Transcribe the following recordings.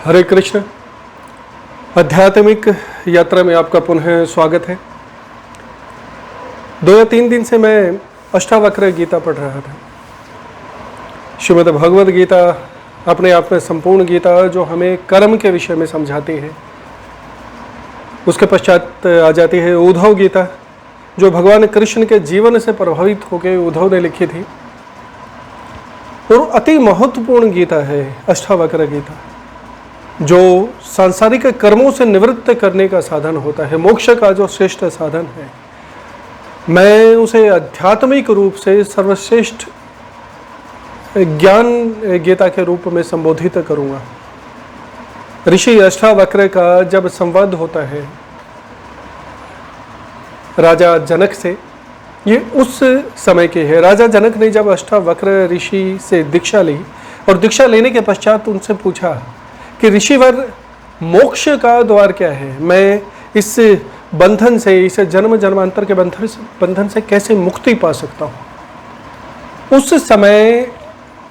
हरे कृष्ण। आध्यात्मिक यात्रा में आपका पुनः स्वागत है। 2 या 3 दिन से मैं अष्टावक्र गीता पढ़ रहा था। श्रीमद् भगवद गीता अपने आप में संपूर्ण गीता जो हमें कर्म के विषय में समझाती है। उसके पश्चात आ जाती है उद्धव गीता, जो भगवान कृष्ण के जीवन से प्रभावित होकर उद्धव ने लिखी थी, और अति महत्वपूर्ण गीता है अष्टावक्र गीता, जो सांसारिक कर्मों से निवृत्त करने का साधन होता है, मोक्ष का जो श्रेष्ठ साधन है। मैं उसे आध्यात्मिक रूप से सर्वश्रेष्ठ ज्ञान गीता के रूप में संबोधित करूंगा। ऋषि अष्टावक्र का जब संवाद होता है राजा जनक से, ये उस समय के है। राजा जनक ने जब अष्टावक्र ऋषि से दीक्षा ली और दीक्षा लेने के पश्चात उनसे पूछा कि ऋषिवर, मोक्ष का द्वार क्या है? मैं इस बंधन से, इस जन्म जन्मांतर के बंधन से कैसे मुक्ति पा सकता हूँ? उस समय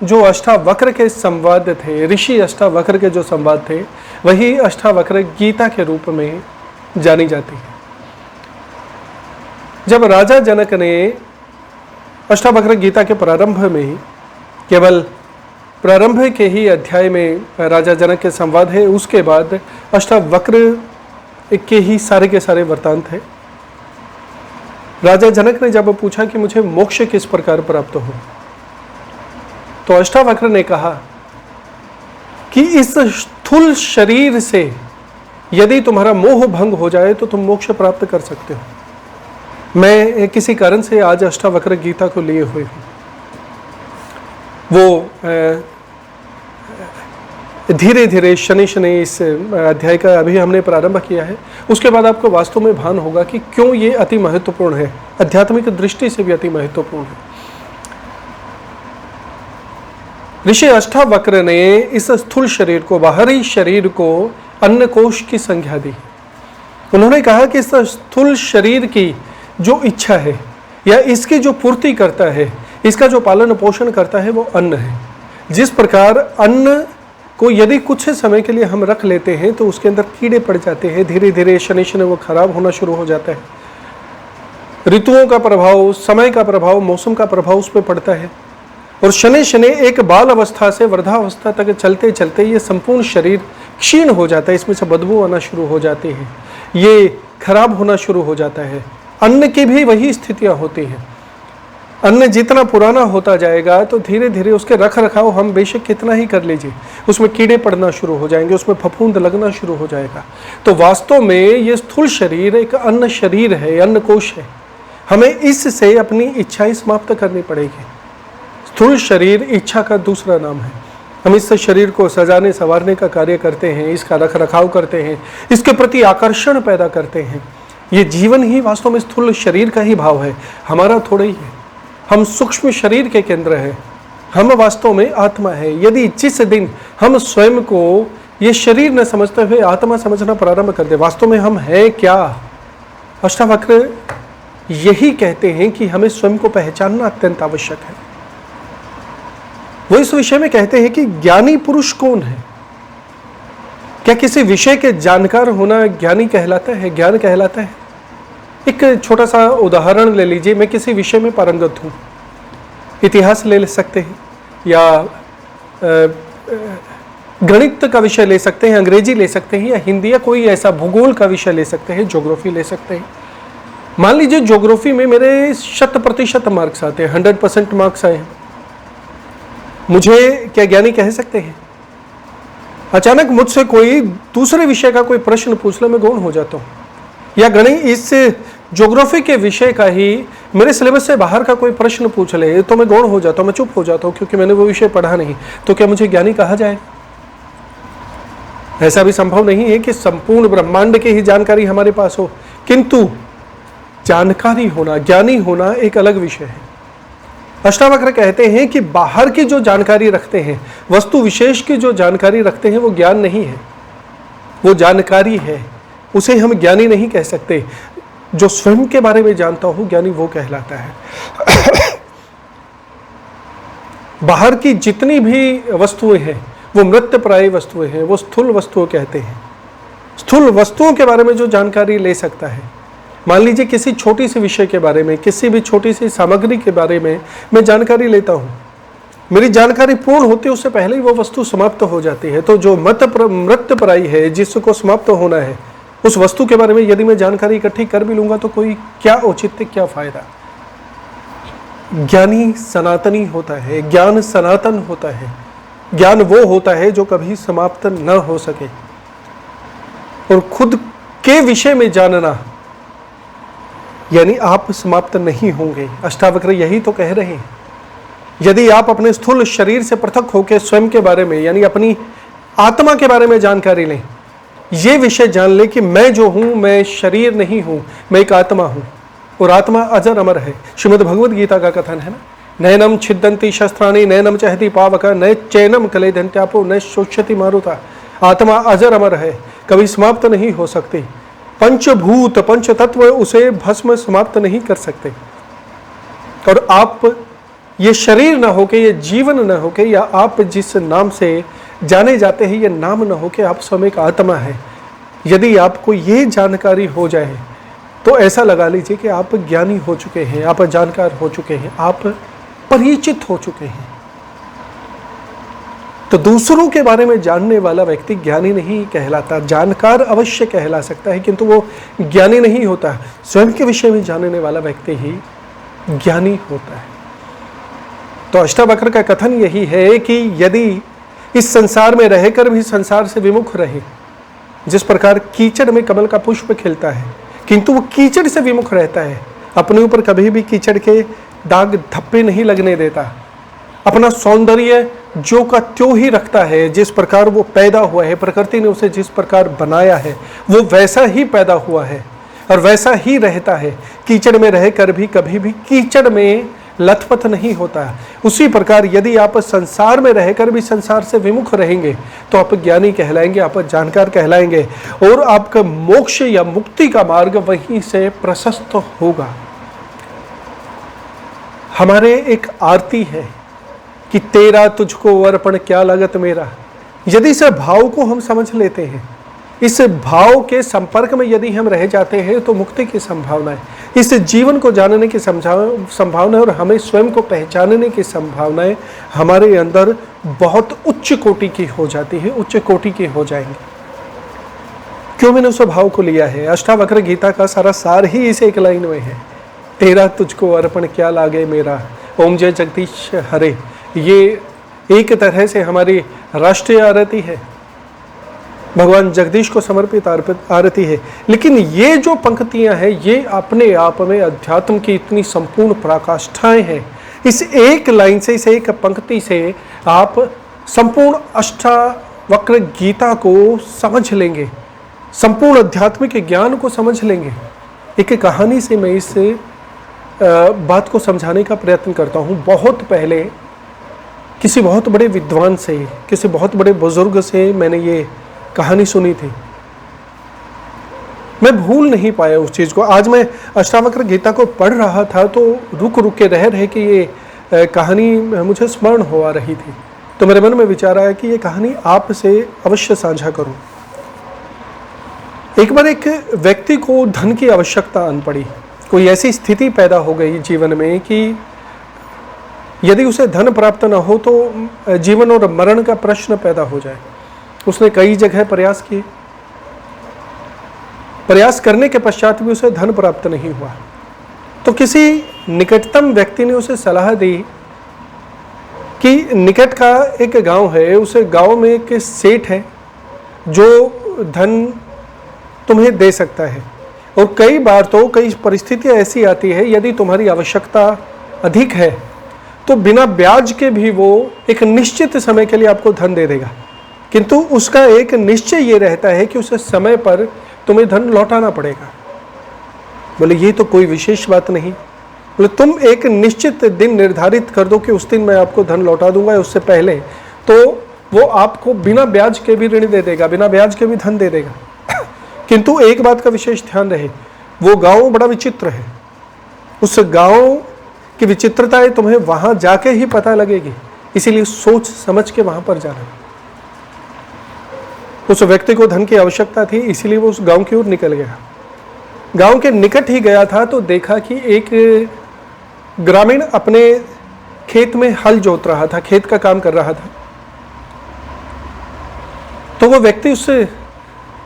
जो अष्टावक्र के संवाद थे, ऋषि अष्टावक्र के जो संवाद थे, वही अष्टावक्र गीता के रूप में जानी जाती है। जब राजा जनक ने अष्टावक्र गीता के प्रारंभ में ही, केवल प्रारंभ के ही अध्याय में राजा जनक के संवाद है, उसके बाद अष्टावक्र के ही सारे के सारे वृत्तांत है। राजा जनक ने जब पूछा कि मुझे मोक्ष किस प्रकार प्राप्त हो, तो अष्टावक्र ने कहा कि इस स्थूल शरीर से यदि तुम्हारा मोह भंग हो जाए तो तुम मोक्ष प्राप्त कर सकते हो। मैं किसी कारण से आज अष्टावक्र गीता को लिए हुए हूँ। वो धीरे धीरे शनि शनि इस अध्याय का अभी हमने प्रारंभ किया है, उसके बाद आपको वास्तव में भान होगा कि क्यों ये अति महत्वपूर्ण है, आध्यात्मिक दृष्टि से भी अति महत्वपूर्ण है। ऋषि अष्टावक्र ने इस स्थूल शरीर को, बाहरी शरीर को अन्न कोश की संज्ञा दी। उन्होंने कहा कि इस स्थूल शरीर की जो इच्छा है या इसकी जो पूर्ति करता है, इसका जो पालन पोषण करता है, वो अन्न है। जिस प्रकार अन्न को यदि कुछ समय के लिए हम रख लेते हैं तो उसके अंदर कीड़े पड़ जाते हैं, धीरे धीरे शनि शनि वो खराब होना शुरू हो जाता है। ऋतुओं का प्रभाव, समय का प्रभाव, मौसम का प्रभाव उस पर पड़ता है, और शनि शनि एक बाल अवस्था से वृद्धावस्था तक चलते चलते ये संपूर्ण शरीर क्षीण हो जाता है, इसमें से बदबू आना शुरू हो जाती है, ये खराब होना शुरू हो जाता है। अन्न की भी वही स्थितियां होती हैं। अन्न जितना पुराना होता जाएगा तो धीरे धीरे उसके रख रखाव हम बेशक कितना ही कर लीजिए, उसमें कीड़े पड़ना शुरू हो जाएंगे, उसमें फफूंद लगना शुरू हो जाएगा। तो वास्तव में ये स्थूल शरीर एक अन्न शरीर है, अन्न कोश है। हमें इससे अपनी इच्छाएं समाप्त करनी पड़ेगी। स्थूल शरीर इच्छा का दूसरा नाम है। हम इस शरीर को सजाने संवारने का कार्य करते हैं, इसका रख रखाव करते हैं, इसके प्रति आकर्षण पैदा करते हैं। ये जीवन ही वास्तव में स्थूल शरीर का ही भाव है, हमारा थोड़ा ही है। हम सूक्ष्म शरीर के केंद्र हैं, हम वास्तव में आत्मा है। यदि जिस दिन हम स्वयं को ये शरीर न समझते हुए आत्मा समझना प्रारंभ कर दे, वास्तव में हम हैं क्या? अष्टावक्र यही कहते हैं कि हमें स्वयं को पहचानना अत्यंत आवश्यक है। वो इस विषय में कहते हैं कि ज्ञानी पुरुष कौन है? क्या किसी विषय के जानकार होना ज्ञानी कहलाता है, ज्ञान कहलाता है? एक छोटा सा उदाहरण ले लीजिए। मैं किसी विषय में पारंगत हूँ, इतिहास ले सकते हैं, या गणित का विषय ले सकते हैं, अंग्रेजी ले सकते हैं, या हिंदी, या कोई ऐसा भूगोल का विषय ले सकते हैं, ज्योग्राफी ले सकते हैं। मान लीजिए ज्योग्राफी में मेरे 100% मार्क्स आते हैं, 100% मार्क्स आए हैं, मुझे क्या ज्ञानी कह सकते हैं? अचानक मुझसे कोई दूसरे विषय का कोई प्रश्न पूछ ले, मैं गौण हो जाता हूँ। या गणित, इस ज्योग्राफी के विषय का ही मेरे सिलेबस से बाहर का कोई प्रश्न पूछ ले तो मैं गौण हो जाता हूँ, मैं चुप हो जाता हूँ, क्योंकि मैंने वो विषय पढ़ा नहीं। तो क्या मुझे ज्ञानी कहा जाए? ऐसा भी संभव नहीं है कि संपूर्ण ब्रह्मांड की ही जानकारी हमारे पास हो, किंतु जानकारी होना, ज्ञानी होना एक अलग विषय है। अष्टावक्र कहते हैं कि बाहर की जो जानकारी रखते हैं, वस्तु विशेष की जो जानकारी रखते हैं, वो ज्ञान नहीं है, वो जानकारी है। उसे हम ज्ञानी नहीं कह सकते। जो स्वयं के बारे में जानता हूं, ज्ञानी वो कहलाता है। बाहर की जितनी भी वस्तुएं हैं वो मृत्यप्राय वस्तुएं हैं, वो स्थूल वस्तुओं कहते हैं। स्थूल वस्तुओं के बारे में जो जानकारी ले सकता है, मान लीजिए किसी छोटी सी विषय के बारे में, किसी भी छोटी सी सामग्री के बारे में मैं जानकारी लेता हूँ, मेरी जानकारी पूर्ण होती है उससे पहले ही वो वस्तु समाप्त हो जाती है। तो जो मृत्यप्रायी है, जिसको समाप्त होना है, उस वस्तु के बारे में यदि मैं जानकारी इकट्ठी कर भी लूंगा तो कोई क्या औचित्य, क्या फायदा। ज्ञानी सनातनी होता है, ज्ञान सनातन होता है। ज्ञान वो होता है जो कभी समाप्त न हो सके। और खुद के विषय में जानना यानी आप समाप्त नहीं होंगे। अष्टावक्र यही तो कह रहे हैं। यदि आप अपने स्थूल शरीर से पृथक होकर स्वयं के बारे में यानी अपनी आत्मा के बारे में जानकारी लें, ये विषय जान लें कि मैं जो हूं, मैं शरीर नहीं हूं, मैं एक आत्मा हूं और आत्मा अजर अमर है। श्रीमद् भगवद गीता का कथन है ना, नैनम छिद्दंती शस्त्राणि नैनम चहति पावक न चैनम कलेदंत्यापो न शोष्यति मारुता। आत्मा अजर अमर है, कभी समाप्त नहीं हो सकती। पंचभूत पंच तत्व उसे भस्म समाप्त नहीं कर सकते। और आप ये शरीर न होके, ये जीवन न होके, या आप जिस नाम से जाने जाते हैं ये नाम न होके आप स्वयं एक आत्मा है। यदि आपको ये जानकारी हो जाए तो ऐसा लगा लीजिए कि आप ज्ञानी हो चुके हैं, आप जानकार हो चुके हैं, आप परिचित हो चुके हैं। तो दूसरों के बारे में जानने वाला व्यक्ति ज्ञानी नहीं कहलाता। जानकार अवश्य कहला सकता है किंतु वो ज्ञानी नहीं होता। स्वयं के विषय में जानने वाला व्यक्ति ही ज्ञानी होता है। तो अष्टावक्र का कथन यही है कि यदि इस संसार में रहकर भी संसार से विमुख रहे, जिस प्रकार कीचड़ में कमल का पुष्प खिलता है किंतु वो कीचड़ से विमुख रहता है, अपने ऊपर कभी भी कीचड़ के दाग धब्बे नहीं लगने देता, अपना सौंदर्य जो का त्यों ही रखता है, जिस प्रकार वो पैदा हुआ है, प्रकृति ने उसे जिस प्रकार बनाया है वो वैसा ही पैदा हुआ है और वैसा ही रहता है। कीचड़ में रहकर भी कभी भी कीचड़ में लथपथ नहीं होता है। उसी प्रकार यदि आप संसार में रहकर भी संसार से विमुख रहेंगे तो आप ज्ञानी कहलाएंगे, आप जानकार कहलाएंगे और आपका मोक्ष या मुक्ति का मार्ग वहीं से प्रशस्त होगा। हमारे एक आरती है कि तेरा तुझको अर्पण क्या लागत मेरा। यदि इस भाव को हम समझ लेते हैं, इस भाव के संपर्क में यदि हम रह जाते हैं तो मुक्ति की संभावना है, इस जीवन को जानने की संभावना है और हमें स्वयं को पहचानने की संभावनाएं हमारे अंदर बहुत उच्च कोटि की हो जाती है, उच्च कोटि की हो जाएंगे। क्यों मैंने उस भाव को लिया है? अष्टावक्र गीता का सारा सार ही इस एक लाइन में है, तेरा तुझको अर्पण क्या लागे मेरा, ओम जय जगदीश हरे। ये एक तरह से हमारी राष्ट्रीय आरती है, भगवान जगदीश को समर्पित आरती है। लेकिन ये जो पंक्तियां हैं ये अपने आप में अध्यात्म की इतनी संपूर्ण पराकाष्ठाएं हैं। इस एक लाइन से, इस एक पंक्ति से आप संपूर्ण अष्टावक्र गीता को समझ लेंगे, संपूर्ण आध्यात्मिक ज्ञान को समझ लेंगे। एक कहानी से मैं इस बात को समझाने का प्रयत्न करता हूँ। बहुत पहले किसी बहुत बड़े विद्वान से, किसी बहुत बड़े बुजुर्ग से मैंने ये कहानी सुनी थी। मैं भूल नहीं पाया उस चीज़ को। आज मैं अष्टावक्र गीता को पढ़ रहा था तो रुक रुक के रह के ये कहानी मुझे स्मरण हो आ रही थी। तो मेरे मन में विचार आया कि ये कहानी आपसे अवश्य साझा करूं। एक बार एक व्यक्ति को धन की आवश्यकता आन पड़ी। कोई ऐसी स्थिति पैदा हो गई जीवन में कि यदि उसे धन प्राप्त न हो तो जीवन और मरण का प्रश्न पैदा हो जाए। उसने कई जगह प्रयास किए, प्रयास करने के पश्चात भी उसे धन प्राप्त नहीं हुआ। तो किसी निकटतम व्यक्ति ने उसे सलाह दी कि निकट का एक गांव है, उस गांव में एक सेठ है जो धन तुम्हें दे सकता है। और कई बार तो कई परिस्थितियां ऐसी आती है, यदि तुम्हारी आवश्यकता अधिक है तो बिना ब्याज के भी वो एक निश्चित समय के लिए आपको धन दे देगा, किंतु उसका एक निश्चय ये रहता है कि उस समय पर तुम्हें धन लौटाना पड़ेगा। बोले ये तो कोई विशेष बात नहीं। बोले तुम एक निश्चित दिन निर्धारित कर दो कि उस दिन मैं आपको धन लौटा दूंगा, उससे पहले तो वो आपको बिना ब्याज के भी ऋण दे देगा, बिना ब्याज के भी धन दे देगा। किंतु एक बात का विशेष ध्यान रहे, वो गांव बड़ा विचित्र है। उस गांव की विचित्रताएं तुम्हें वहां जाके ही पता लगेगी, इसीलिए सोच समझ के वहां पर जाना। उस व्यक्ति को धन की आवश्यकता थी, इसीलिए वो उस गांव की ओर निकल गया। गांव के निकट ही गया था तो देखा कि एक ग्रामीण अपने खेत में हल जोत रहा था, खेत का काम कर रहा था। तो वो व्यक्ति उस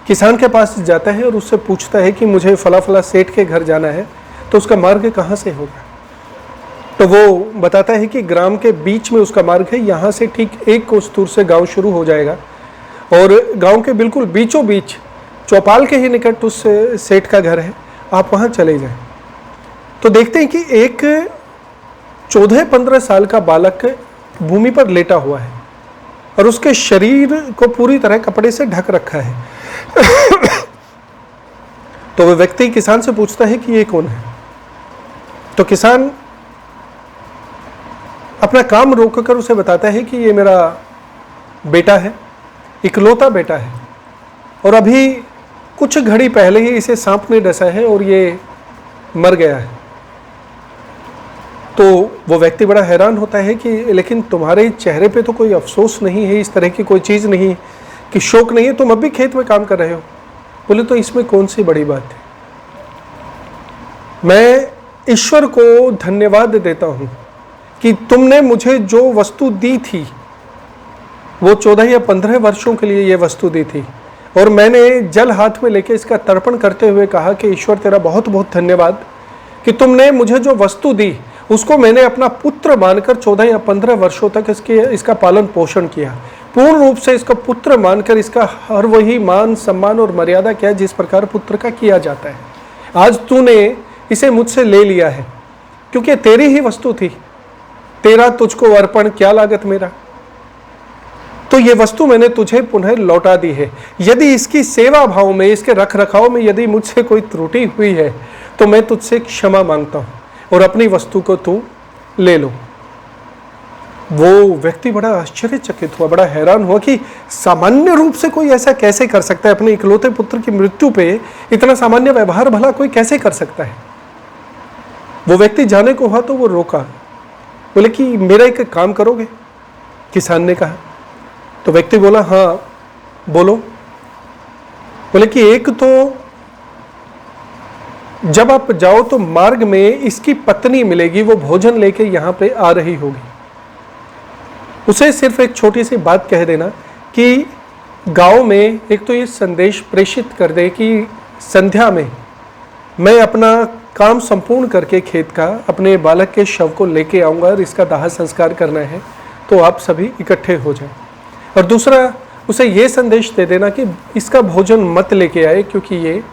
किसान के पास जाता है और उससे पूछता है कि मुझे फला फला सेठ के घर जाना है, तो उसका मार्ग कहाँ से होगा। तो वो बताता है कि ग्राम के बीच में उसका मार्ग है, यहाँ से ठीक 1 कोस दूर से गांव शुरू हो जाएगा और गांव के बिल्कुल बीचों बीच चौपाल के ही निकट उस सेठ का घर है, आप वहाँ चले जाएं। तो देखते हैं कि एक 14-15 साल का बालक भूमि पर लेटा हुआ है और उसके शरीर को पूरी तरह कपड़े से ढक रखा है। तो वह व्यक्ति किसान से पूछता है कि ये कौन है। तो किसान अपना काम रोककर उसे बताता है कि ये मेरा बेटा है, इकलौता बेटा है, और अभी कुछ घड़ी पहले ही इसे सांप ने डसा है और ये मर गया है। तो वो व्यक्ति बड़ा हैरान होता है कि लेकिन तुम्हारे चेहरे पे तो कोई अफसोस नहीं है, इस तरह की कोई चीज़ नहीं कि शोक नहीं है, तुम अब भी खेत में काम कर रहे हो। बोले तो इसमें कौन सी बड़ी बात है, मैं ईश्वर को धन्यवाद देता हूँ कि तुमने मुझे जो वस्तु दी थी वो 14 या 15 वर्षों के लिए ये वस्तु दी थी, और मैंने जल हाथ में लेके इसका तर्पण करते हुए कहा कि ईश्वर तेरा बहुत बहुत धन्यवाद कि तुमने मुझे जो वस्तु दी उसको मैंने अपना पुत्र मानकर 14 या 15 वर्षों तक इसका पालन पोषण किया, पूर्ण रूप से इसका पुत्र मानकर इसका हर वही मान सम्मान और मर्यादा किया जिस प्रकार पुत्र का किया जाता है। आज तूने इसे मुझसे ले लिया है क्योंकि तेरी ही वस्तु थी, तेरा तुझको अर्पण क्या लागत मेरा, तो ये वस्तु मैंने तुझे पुनः लौटा दी है। यदि इसकी सेवा भाव में, इसके रख रखाव में यदि मुझसे कोई त्रुटि हुई है तो मैं तुझसे क्षमा मांगता हूं और अपनी वस्तु को तू ले लो। वो व्यक्ति बड़ा आश्चर्यचकित हुआ, बड़ा हैरान हुआ कि सामान्य रूप से कोई ऐसा कैसे कर सकता है, अपने इकलौते पुत्र की मृत्यु पे इतना सामान्य व्यवहार भला कोई कैसे कर सकता है। वो व्यक्ति जाने को हुआ तो वो रोका, बोले कि मेरा एक काम करोगे, किसान ने कहा। तो व्यक्ति बोला हाँ बोलो। बोले कि एक तो जब आप जाओ तो मार्ग में इसकी पत्नी मिलेगी, वो भोजन लेके यहाँ पे आ रही होगी, उसे सिर्फ एक छोटी सी बात कह देना कि गांव में एक तो ये संदेश प्रेषित कर दे कि संध्या में मैं अपना काम संपूर्ण करके खेत का अपने बालक के शव को लेके आऊँगा और इसका दाह संस्कार करना है, तो आप सभी इकट्ठे हो जाएं। और दूसरा उसे ये संदेश दे देना कि इसका भोजन मत लेके आए क्योंकि ये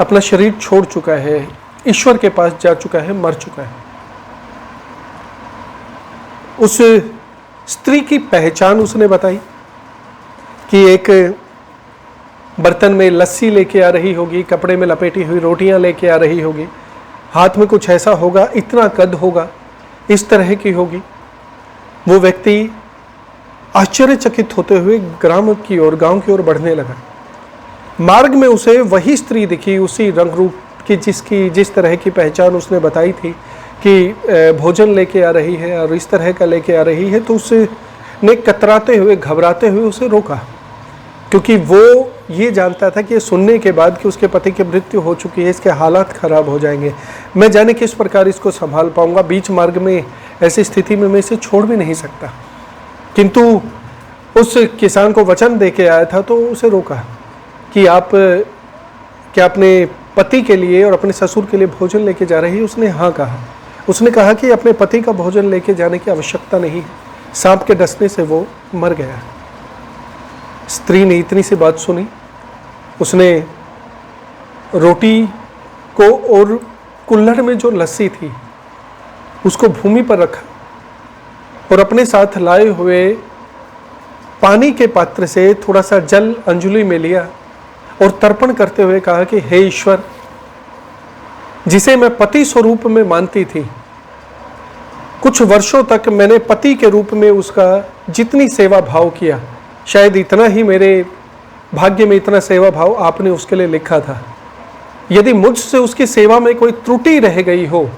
अपना शरीर छोड़ चुका है, ईश्वर के पास जा चुका है, मर चुका है। उस स्त्री की पहचान उसने बताई कि एक बर्तन में लस्सी लेके आ रही होगी, कपड़े में लपेटी हुई रोटियां लेके आ रही होगी, हाथ में कुछ ऐसा होगा, इतना कद होगा, इस तरह की होगी। वो व्यक्ति आश्चर्यचकित होते हुए ग्राम की ओर, गांव की ओर बढ़ने लगा। मार्ग में उसे वही स्त्री दिखी, उसी रंग रूप की जिस तरह की पहचान उसने बताई थी कि भोजन लेके आ रही है और इस तरह का लेके आ रही है। तो उसने कतराते हुए, घबराते हुए उसे रोका, क्योंकि वो ये जानता था कि ये सुनने के बाद कि उसके पति की मृत्यु हो चुकी है, इसके हालात खराब हो जाएंगे, मैं जाने किस प्रकार इसको संभाल पाऊंगा, बीच मार्ग में ऐसी स्थिति में मैं इसे छोड़ भी नहीं सकता। किंतु उस किसान को वचन दे के आया था तो उसे रोका कि आप क्या अपने पति के लिए और अपने ससुर के लिए भोजन लेके जा रही है। उसने हाँ कहा। उसने कहा कि अपने पति का भोजन लेके जाने की आवश्यकता नहीं है, सांप के डसने से वो मर गया। स्त्री ने इतनी सी बात सुनी, उसने रोटी को और कुल्हड़ में जो लस्सी थी उसको भूमि पर रखा और अपने साथ लाए हुए पानी के पात्र से थोड़ा सा जल अंजुलि में लिया और तर्पण करते हुए कहा कि हे ईश्वर, जिसे मैं पति स्वरूप में मानती थी, कुछ वर्षों तक मैंने पति के रूप में उसका जितनी सेवा भाव किया, शायद इतना ही मेरे भाग्य में इतना सेवा भाव आपने उसके लिए लिखा था। यदि मुझसे उसकी सेवा में कोई त्रुटि रह गई हो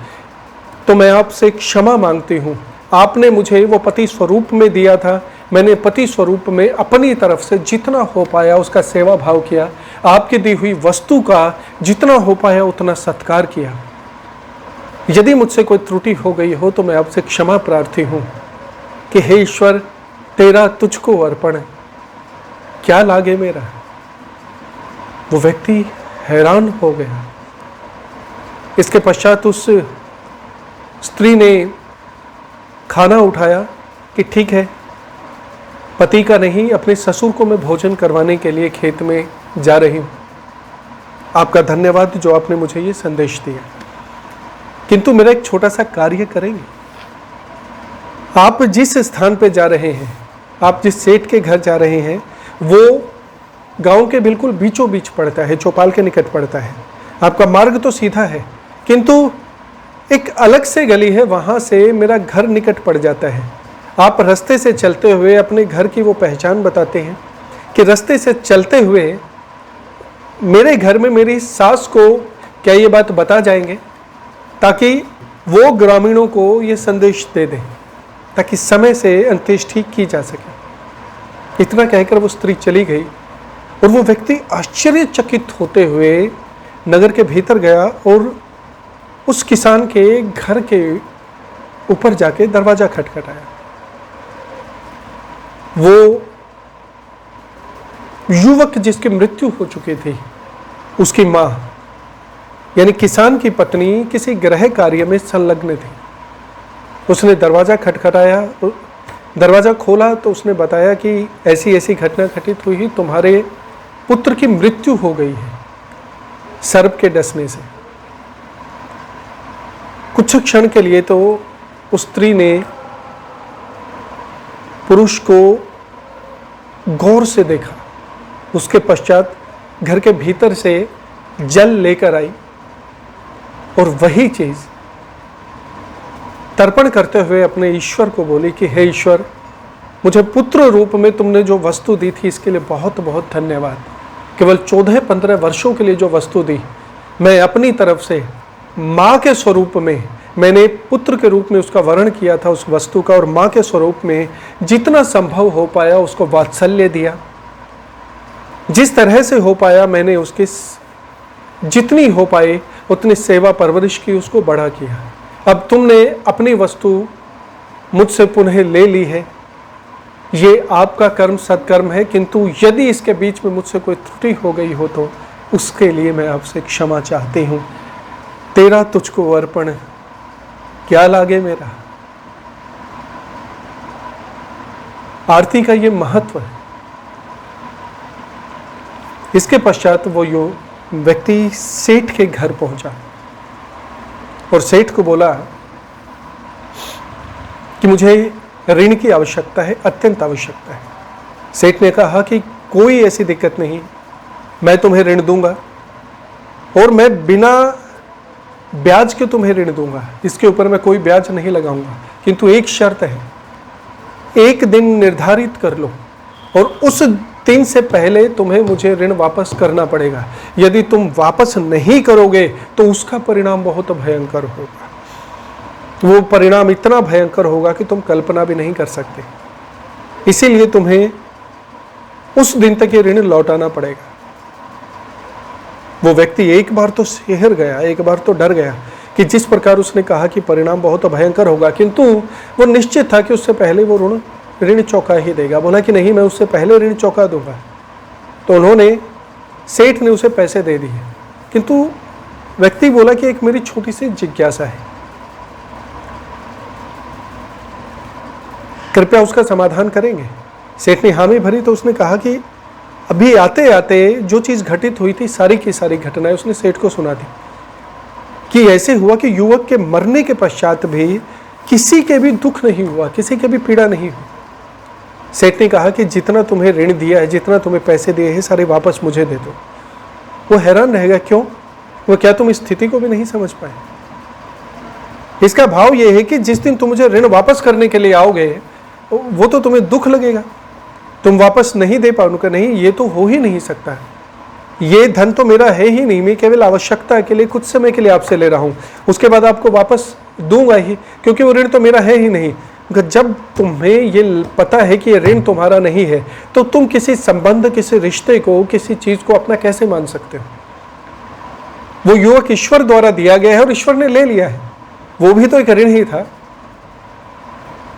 तो मैं आपसे क्षमा मांगती हूँ। आपने मुझे वो पति स्वरूप में दिया था, मैंने पति स्वरूप में अपनी तरफ से जितना हो पाया उसका सेवा भाव किया, आपकी दी हुई वस्तु का जितना हो पाया उतना सत्कार किया। यदि मुझसे कोई त्रुटि हो गई हो तो मैं आपसे क्षमा प्रार्थी हूँ कि हे ईश्वर, तेरा तुझको अर्पण, क्या लागे मेरा। वो व्यक्ति हैरान हो गया। इसके पश्चात उस स्त्री ने खाना उठाया कि ठीक है, पति का नहीं, अपने ससुर को मैं भोजन करवाने के लिए खेत में जा रही हूँ। आपका धन्यवाद जो आपने मुझे ये संदेश दिया, किंतु मेरा एक छोटा सा कार्य करेंगे। आप जिस स्थान पे जा रहे हैं, आप जिस सेठ के घर जा रहे हैं, वो गांव के बिल्कुल बीचों बीच पड़ता है, चौपाल के निकट पड़ता है। आपका मार्ग तो सीधा है, किंतु एक अलग से गली है, वहाँ से मेरा घर निकट पड़ जाता है। आप रास्ते से चलते हुए अपने घर की वो पहचान बताते हैं कि रास्ते से चलते हुए मेरे घर में मेरी सास को क्या ये बात बता जाएंगे, ताकि वो ग्रामीणों को ये संदेश दे दें, ताकि समय से अंत्येष्टि की जा सके। इतना कहकर वो स्त्री चली गई और वो व्यक्ति आश्चर्यचकित होते हुए नगर के भीतर गया और उस किसान के घर के ऊपर जाके दरवाजा खटखटाया। वो युवक जिसकी मृत्यु हो चुकी थी, उसकी मां यानी किसान की पत्नी किसी गृह कार्य में संलग्न थी। उसने दरवाजा खटखटाया, दरवाजा खोला तो उसने बताया कि ऐसी ऐसी घटना घटित हुई, तुम्हारे पुत्र की मृत्यु हो गई है सर्प के डसने से। कुछ क्षण के लिए तो उस स्त्री ने पुरुष को गौर से देखा। उसके पश्चात घर के भीतर से जल लेकर आई और वही चीज तर्पण करते हुए अपने ईश्वर को बोली कि हे ईश्वर, मुझे पुत्र रूप में तुमने जो वस्तु दी थी इसके लिए बहुत बहुत धन्यवाद। केवल 14-15 वर्षों के लिए जो वस्तु दी, मैं अपनी तरफ से माँ के स्वरूप में, मैंने पुत्र के रूप में उसका वर्ण किया था उस वस्तु का, और माँ के स्वरूप में जितना संभव हो पाया उसको वात्सल्य दिया। जिस तरह से हो पाया मैंने उसकी जितनी हो पाए उतनी सेवा परवरिश की, उसको बड़ा किया। अब तुमने अपनी वस्तु मुझसे पुनः ले ली है, ये आपका कर्म सत्कर्म है, किंतु यदि इसके बीच में मुझसे कोई त्रुटि हो गई हो तो उसके लिए मैं आपसे क्षमा चाहती हूँ। तेरा तुझको अर्पण, क्या लागे मेरा। आरती का ये महत्व है। इसके पश्चात वो व्यक्ति सेठ के घर पहुंचा और सेठ को बोला कि मुझे ऋण की आवश्यकता है, अत्यंत आवश्यकता है। सेठ ने कहा कि कोई ऐसी दिक्कत नहीं, मैं तुम्हें ऋण दूंगा और मैं बिना ब्याज के तुम्हें ऋण दूंगा, इसके ऊपर मैं कोई ब्याज नहीं लगाऊंगा, किंतु एक शर्त है, एक दिन निर्धारित कर लो और उस दिन से पहले तुम्हें मुझे ऋण वापस करना पड़ेगा। यदि तुम वापस नहीं करोगे तो उसका परिणाम बहुत भयंकर होगा। वो परिणाम इतना भयंकर होगा कि तुम कल्पना भी नहीं कर सकते। इसीलिए तुम्हें उस दिन तक ये ऋण लौटाना पड़ेगा। वो व्यक्ति एक बार तो सिहर गया, एक बार तो डर गया कि जिस प्रकार उसने कहा कि परिणाम बहुत भयंकर होगा, किंतु वो निश्चित था कि उससे पहले वो ऋण चौका ही देगा। बोला कि नहीं, मैं उससे पहले ऋण चौका दूंगा। तो उन्होंने, सेठ ने उसे पैसे दे दिए, किंतु व्यक्ति बोला कि एक मेरी छोटी सी जिज्ञासा है, कृपया उसका समाधान करेंगे। सेठ ने हामी भरी तो उसने कहा कि अभी आते आते जो चीज घटित हुई थी सारी की सारी घटनाएं उसने सेठ को सुना दी कि ऐसे हुआ कि युवक के मरने के पश्चात भी किसी के भी दुख नहीं हुआ, किसी के भी पीड़ा नहीं हुई। सेठ ने कहा कि जितना तुम्हें ऋण दिया है, जितना तुम्हें पैसे दिए हैं, सारे वापस मुझे दे दो। वो हैरान रहेगा, क्यों? वो क्या तुम इस स्थिति को भी नहीं समझ पाए? इसका भाव ये है कि जिस दिन तुम मुझे ऋण वापस करने के लिए आओगे वो तो तुम्हें दुख लगेगा, तुम वापस नहीं दे पाओगे। नहीं, ये तो हो ही नहीं सकता, ये धन तो मेरा है ही नहीं, मैं केवल आवश्यकता के लिए कुछ समय के लिए आपसे ले रहा हूँ, उसके बाद आपको वापस दूंगा ही, क्योंकि वो ऋण तो मेरा है ही नहीं। जब तुम्हें ये पता है कि ये ऋण तुम्हारा नहीं है, तो तुम किसी संबंध, किसी रिश्ते को, किसी चीज को अपना कैसे मान सकते हो? वो युवक ईश्वर द्वारा दिया गया है और ईश्वर ने ले लिया है, वो भी तो एक ऋण ही था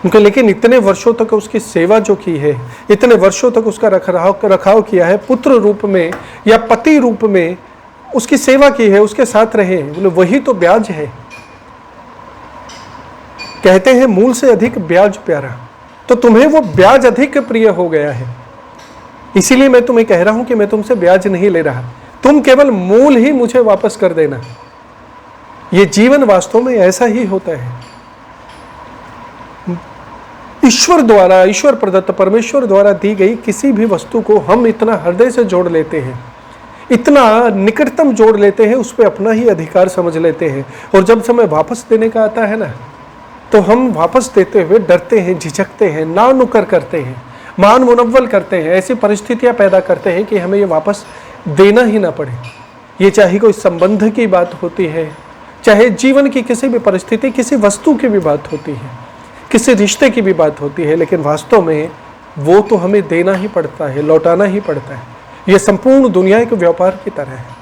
उनके। लेकिन इतने वर्षों तक उसकी सेवा जो की है, इतने वर्षों तक उसका रखाव किया है, पुत्र रूप में या पति रूप में उसकी सेवा की है, उसके साथ रहे, बोले वही तो ब्याज है। कहते हैं मूल से अधिक ब्याज प्यारा, तो तुम्हें वो ब्याज अधिक प्रिय हो गया है। इसीलिए मैं तुम्हें कह रहा हूं कि मैं तुमसे ब्याज नहीं ले रहा, तुम केवल मूल ही मुझे वापस कर देना। ये जीवन वास्तव में ऐसा ही होता है। ईश्वर द्वारा, ईश्वर प्रदत्त, परमेश्वर द्वारा दी गई किसी भी वस्तु को हम इतना हृदय से जोड़ लेते हैं, इतना निकटतम जोड़ लेते हैं, उस पर अपना ही अधिकार समझ लेते हैं। और जब समय वापस देने का आता है ना, तो हम वापस देते हुए डरते हैं, झिझकते हैं, ना नुकर करते हैं, मान मुनव्वल करते हैं, ऐसी परिस्थितियां पैदा करते हैं कि हमें ये वापस देना ही ना पड़े। ये चाहे कोई संबंध की बात होती है, चाहे जीवन की किसी भी परिस्थिति, किसी वस्तु की भी बात होती है, किसी रिश्ते की भी बात होती है, लेकिन वास्तव में वो तो हमें देना ही पड़ता है, लौटाना ही पड़ता है। ये संपूर्ण दुनिया एक व्यापार की तरह है।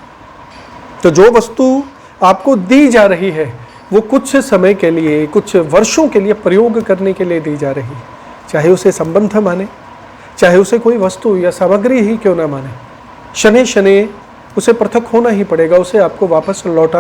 तो जो वस्तु आपको दी जा रही है वो कुछ समय के लिए, कुछ वर्षों के लिए प्रयोग करने के लिए दी जा रही है, चाहे उसे संबंध माने, चाहे उसे कोई वस्तु या सामग्री ही क्यों ना माने, शनै शनै उसे पृथक होना ही पड़ेगा, उसे आपको वापस लौटा